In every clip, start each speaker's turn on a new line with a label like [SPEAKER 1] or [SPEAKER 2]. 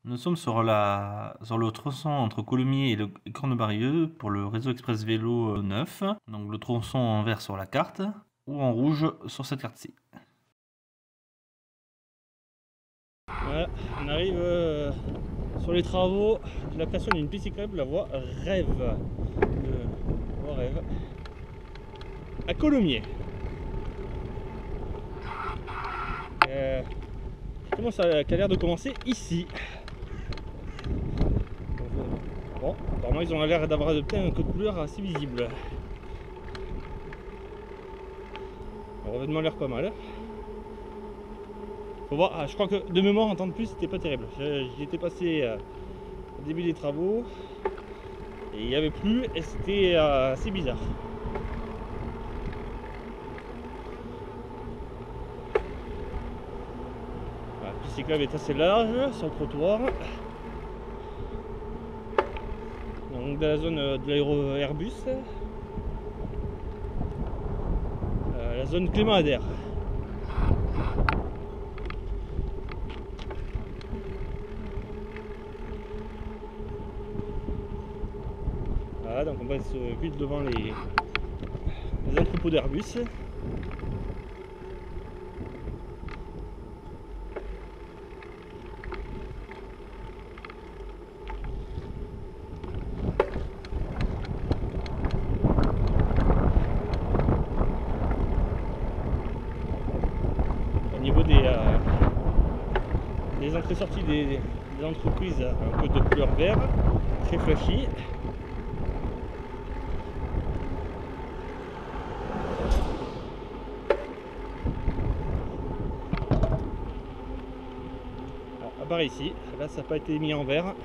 [SPEAKER 1] Nous sommes sur le tronçon entre Coulommiers et Cornebarieux pour le réseau express vélo 9. Donc le tronçon en vert sur la carte ou en rouge sur cette carte-ci.
[SPEAKER 2] Voilà, on arrive sur les travaux de la création d'une piste cyclable, la voie Rêve. Voie Rêve. À Coulommiers. Comment ça a l'air de commencer ici. Bon, apparemment ils ont l'air d'avoir adopté un code couleur assez visible. Le revêtement a l'air pas mal. Faut voir, je crois que de mémoire en temps de pluie c'était pas terrible. J'y étais passé au début des travaux et il y avait plu et c'était assez bizarre. La piste cyclable est assez large sur le trottoir. Donc dans la zone de l'aéro Airbus, la zone Clément Ader. Voilà, donc on passe vite devant les entrepôts d'Airbus. Au niveau des entrées-sorties des entreprises, un peu de couleur vert, très flashy. Alors, à part ici, là ça n'a pas été mis en vert.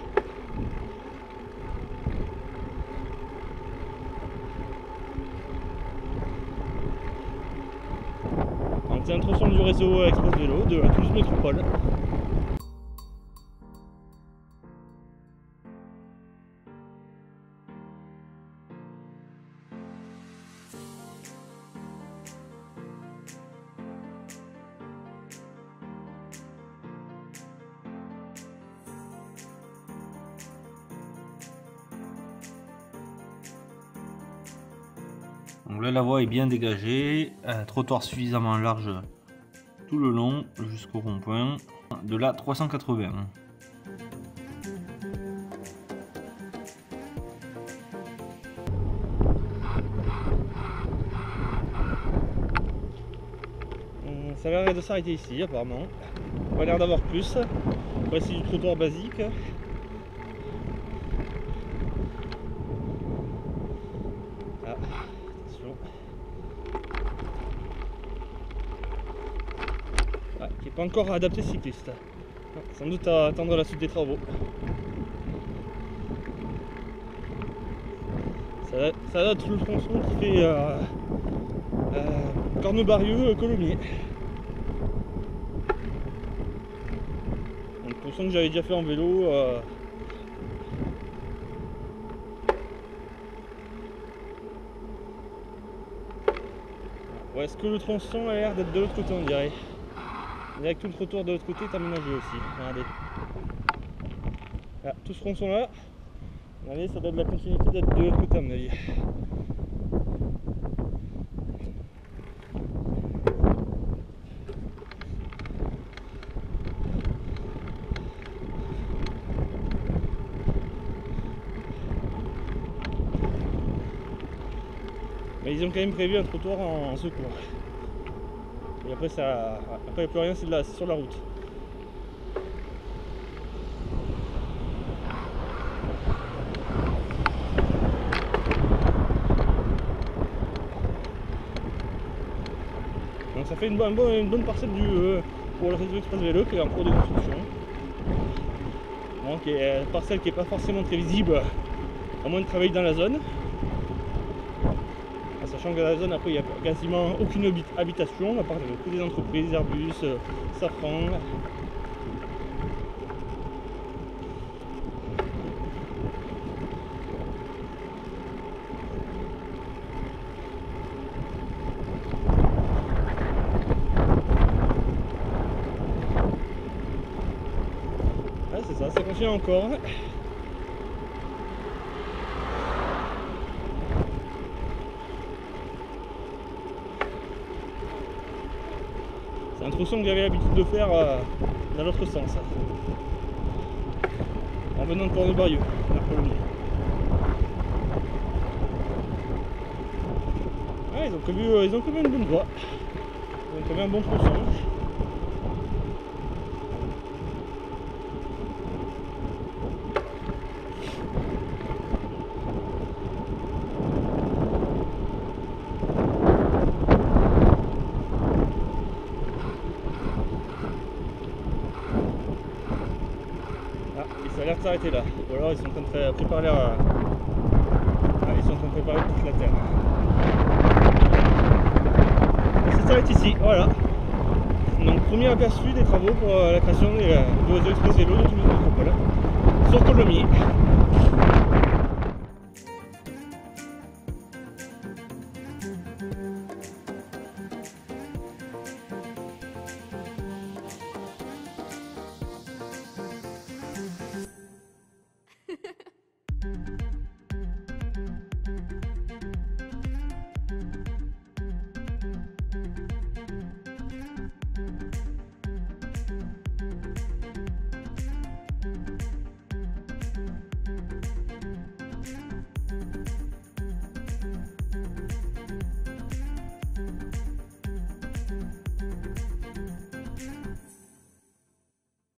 [SPEAKER 2] C'est un tronçon du réseau express vélo de la Toulouse Métropole.
[SPEAKER 1] Donc là la voie est bien dégagée, trottoir suffisamment large tout le long jusqu'au rond-point de la 380.
[SPEAKER 2] Ça a l'air de s'arrêter ici apparemment. On a l'air d'avoir plus. Voici du trottoir basique. Ah, attention. Ah, qui n'est pas encore adapté cycliste. Sans doute à attendre la suite des travaux. Ça date le tronçon qui fait Cornebarieux, Coulommiers. Donc tronçon que j'avais déjà fait en vélo. Ouais, est-ce que le tronçon a l'air d'être de l'autre côté, on dirait. On dirait que tout le trottoir de l'autre côté est aménagé aussi. Regardez. Là, tout ce tronçon là, regardez, ça donne la continuité d'être de l'autre côté à mon avis. Mais ils ont quand même prévu un trottoir en secours. Et après, il n'y a plus rien, c'est sur la route. Donc ça fait une bonne parcelle pour le réseau express vélo qui est en cours de construction. Donc une parcelle qui n'est pas forcément très visible, à moins de travailler dans la zone. Sachant que dans la zone, après, il n'y a quasiment aucune habitation, à part que des entreprises, Airbus, Safran. ça, ça continue encore. C'est un tronçon que j'avais l'habitude de faire dans l'autre sens. En venant de Cornebarieux, vers Colomiers. Ah, ils ont prévu une bonne voie. Ils ont prévu un bon tronçon. Ah, et ça a l'air de s'arrêter là. Ou alors ils sont en train de préparer ils sont en train de préparer toute la terre. Et ça s'arrête ici, voilà. Donc premier aperçu des travaux pour la création du réseau express vélo de Toulouse Métropole sur Colomiers.